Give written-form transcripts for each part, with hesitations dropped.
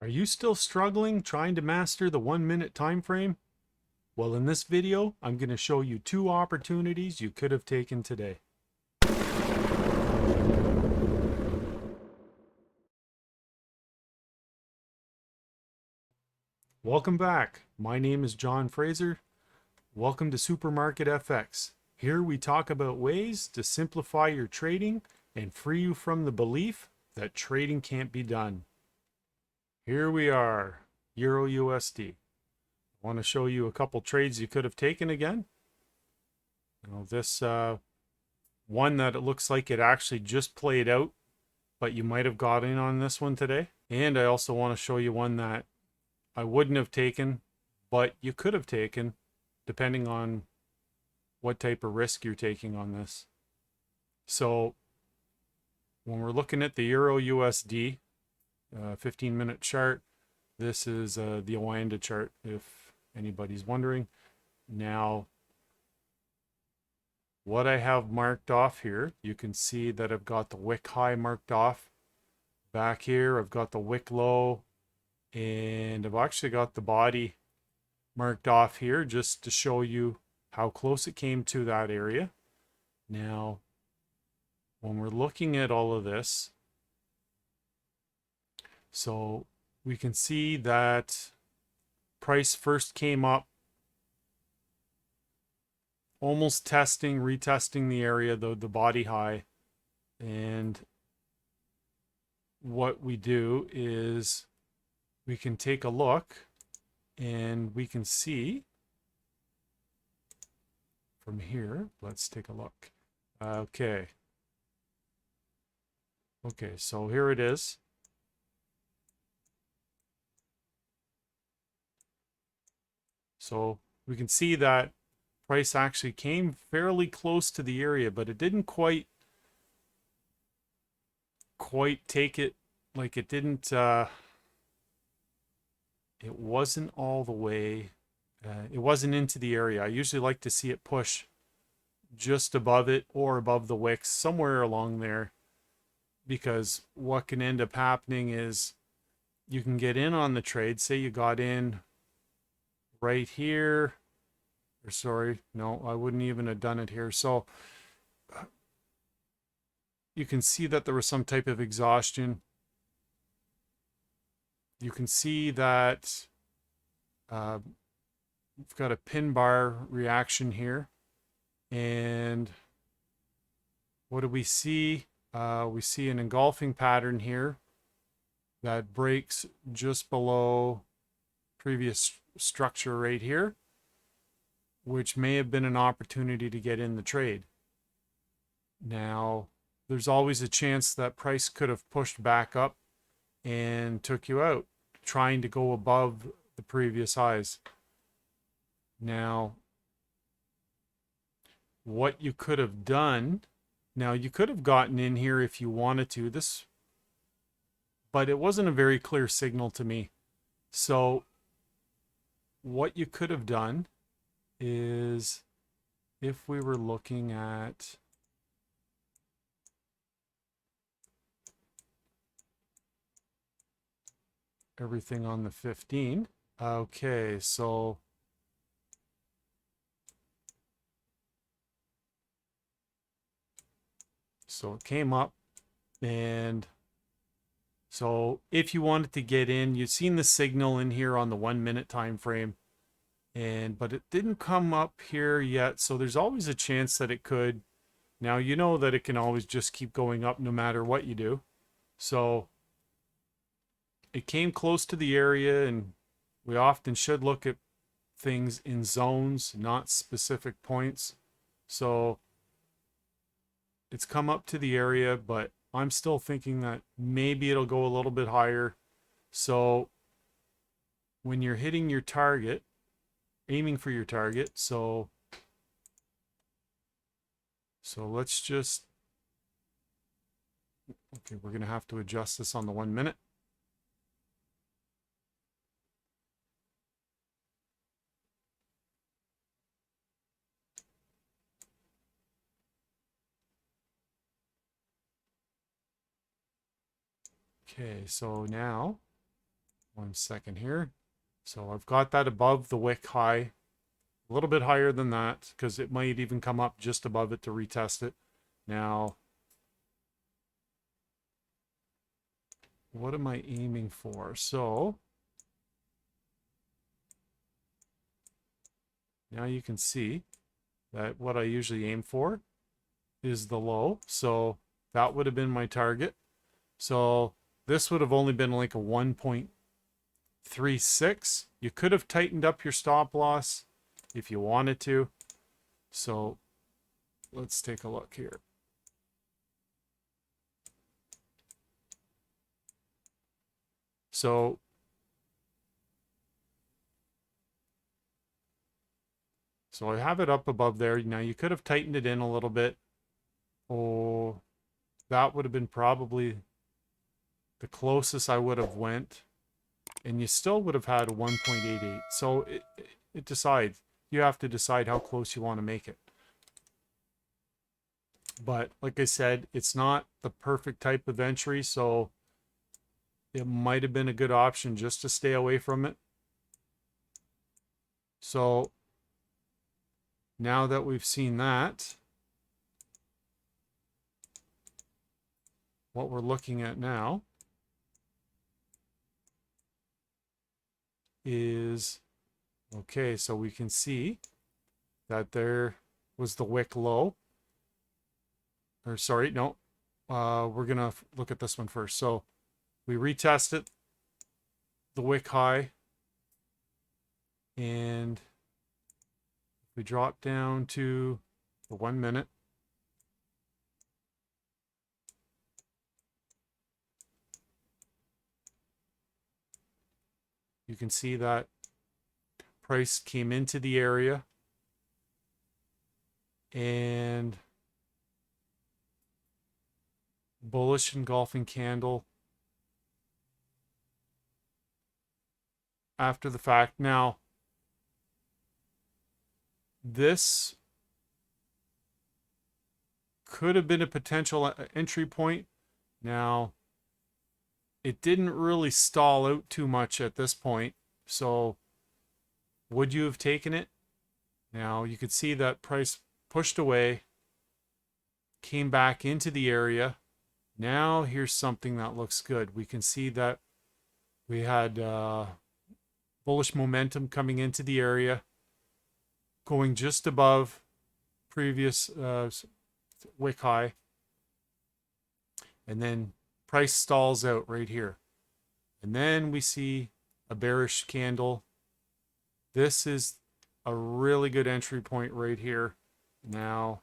Are you still struggling trying to master the 1 minute time frame? Well, in this video, I'm going to show you 2 opportunities you could have taken today. Welcome back. My name is John Fraser. Welcome to Supermarket FX. Here we talk about ways to simplify your trading and free you from the belief that trading can't be done. Here we are, Euro USD. I want to show you a couple trades you could have taken again. This one that it looks like it actually just played out, but you might have got in on this one today. And I also want to show you one that I wouldn't have taken, but you could have taken, depending on what type of risk you're taking on this. So when we're looking at the Euro USD 15-minute chart, this is the Oanda chart, if anybody's wondering. Now, what I have marked off here, you can see that I've got the wick high marked off. Back here, I've got the wick low, and I've actually got the body marked off here just to show you how close it came to that area. Now, when we're looking at all of this, so we can see that price first came up, almost retesting the area, the body high. And what we do is we can take a look and we can see from here. Let's take a look. Okay, so here it is. So we can see that price actually came fairly close to the area, but it didn't quite take it. Like it didn't it wasn't all the way, it wasn't into the area. I usually like to see it push just above it or above the wicks, somewhere along there, because what can end up happening is you can get in on the trade. Say you got in right here, or sorry, no, I wouldn't even have done it here. So you can see that there was some type of exhaustion. You can see that we've got a pin bar reaction here. And what do we see? We see an engulfing pattern here that breaks just below previous structure right here, which may have been an opportunity to get in the trade. Now, there's always a chance that price could have pushed back up and took you out, trying to go above the previous highs. Now, what you could have done, now you could have gotten in here if you wanted to, but it wasn't a very clear signal to me. So what you could have done is, if we were looking at everything on the 15, okay, so it came up, and so if you wanted to get in, you've seen the signal in here on the 1 minute time frame, but it didn't come up here yet, so there's always a chance that it could. Now you know that it can always just keep going up no matter what you do. So it came close to the area, and we often should look at things in zones, not specific points. So it's come up to the area, but I'm still thinking that maybe it'll go a little bit higher. So when you're hitting your target, aiming for your target, so let's just, okay, we're going to have to adjust this on the 1 minute. Okay, so now 1 second here. So I've got that above the wick high, a little bit higher than that because it might even come up just above it to retest it. Now, what am I aiming for? So now you can see that what I usually aim for is the low. So that would have been my target. So this would have only been like a 1.36. You could have tightened up your stop loss if you wanted to. So let's take a look here. So I have it up above there. Now you could have tightened it in a little bit. Oh, that would have been probably the closest I would have went. And you still would have had a 1.88. So it decides. You have to decide how close you want to make it. But like I said, it's not the perfect type of entry, so it might have been a good option just to stay away from it. So now that we've seen that, what we're looking at now is, okay, so we can see that there was the wick low. Or sorry, no, we're going to look at this one first. So we retested the wick high, and we drop down to the 1 minute. You can see that price came into the area and bullish engulfing candle after the fact. Now, this could have been a potential entry point. Now, it didn't really stall out too much at this point. So, would you have taken it? Now, you could see that price pushed away, came back into the area. Now, here's something that looks good. We can see that we had bullish momentum coming into the area, going just above previous wick high. And then price stalls out right here. And then we see a bearish candle. This is a really good entry point right here. Now,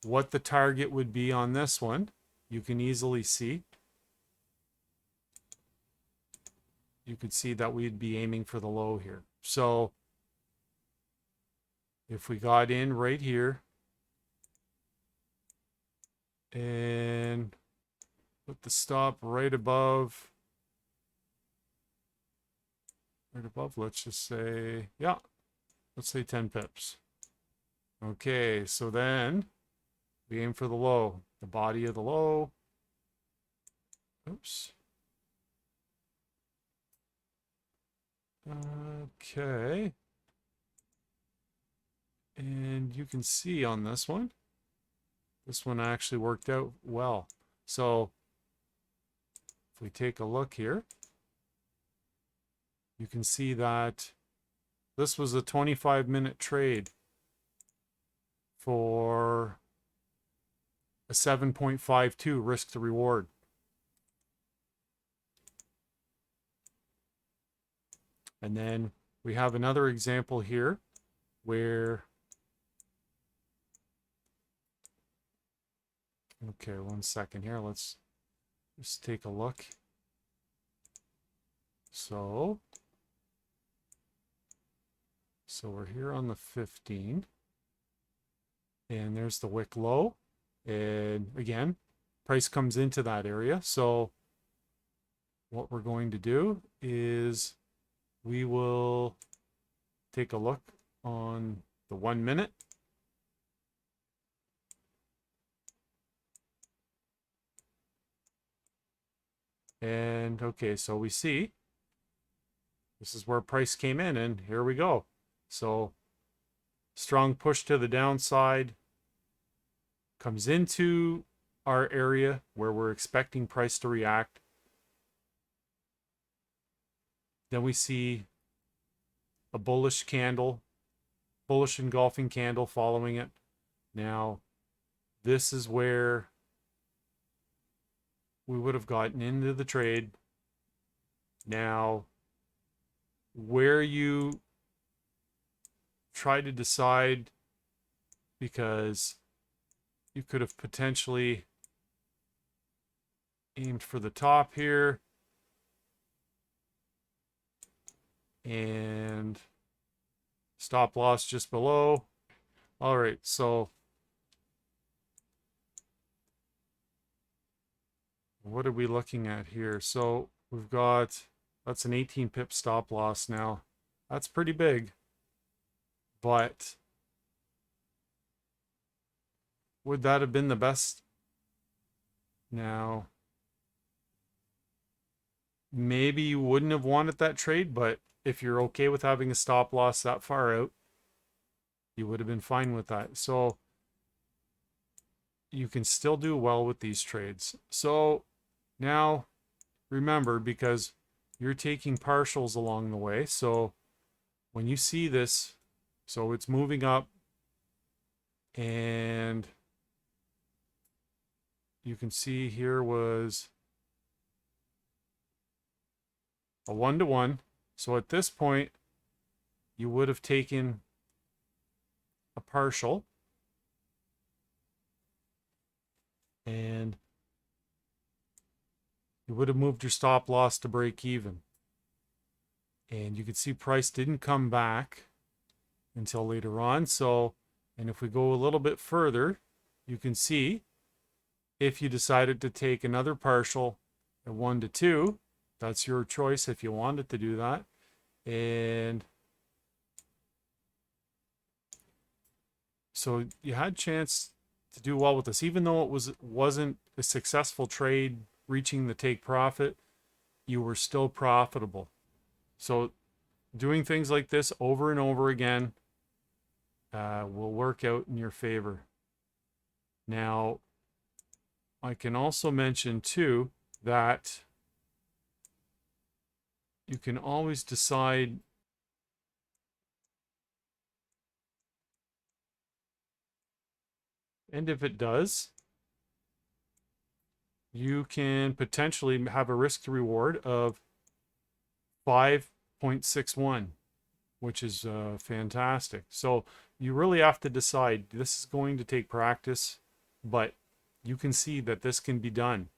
what the target would be on this one, you can easily see. You could see that we'd be aiming for the low here. So if we got in right here and put the stop right above, let's just say, yeah, let's say 10 pips. Okay, so then we aim for the low, the body of the low. Oops. Okay. And you can see on this one actually worked out well. So if we take a look here, you can see that this was a 25-minute trade for a 7.52 risk to reward. And then we have another example here where, okay, 1 second here. Let's just take a look. So we're here on the 15. And there's the wick low. And again, price comes into that area. So what we're going to do is we will take a look on the 1 minute. And okay, so we see This is where price came in, and here we go. So strong push to the downside, comes into our area where we're expecting price to react. Then we see a bullish candle, bullish engulfing candle following it. Now, this is where we would have gotten into the trade. Now, where you try to decide, because you could have potentially aimed for the top here and stop loss just below. All right, so what are we looking at here? So we've got, that's an 18 pip stop loss now. That's pretty big, but would that have been the best? Now, maybe you wouldn't have wanted that trade, but if you're okay with having a stop loss that far out, you would have been fine with that. So you can still do well with these trades. So now remember, because you're taking partials along the way, so when you see this, so it's moving up, and you can see here was a 1-to-1. So at this point, you would have taken a partial, and you would have moved your stop loss to break even. And you can see price didn't come back until later on. So, and if we go a little bit further, you can see if you decided to take another partial at 1-to-2, that's your choice if you wanted to do that. And so you had a chance to do well with this, even though it wasn't a successful trade reaching the take profit, you were still profitable. So doing things like this over and over again will work out in your favor. Now, I can also mention too that you can always decide and if it does, you can potentially have a risk to reward of 5.61, which is fantastic. So you really have to decide. This is going to take practice, but you can see that this can be done.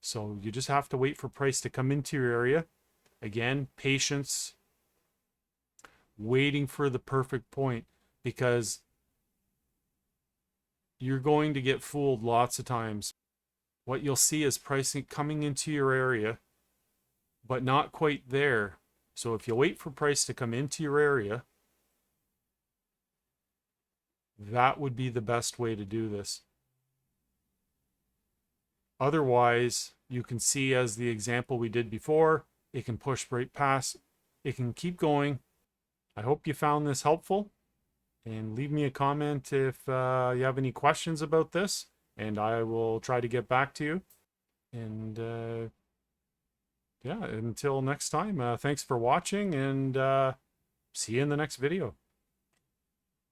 So you just have to wait for price to come into your area. Again, patience, waiting for the perfect point, because you're going to get fooled lots of times. What you'll see is pricing coming into your area, but not quite there. So if you wait for price to come into your area, that would be the best way to do this. Otherwise, you can see, as the example we did before, it can push right past, it can keep going. I hope you found this helpful, and leave me a comment if you have any questions about this, and I will try to get back to you. And yeah, until next time, thanks for watching, and see you in the next video.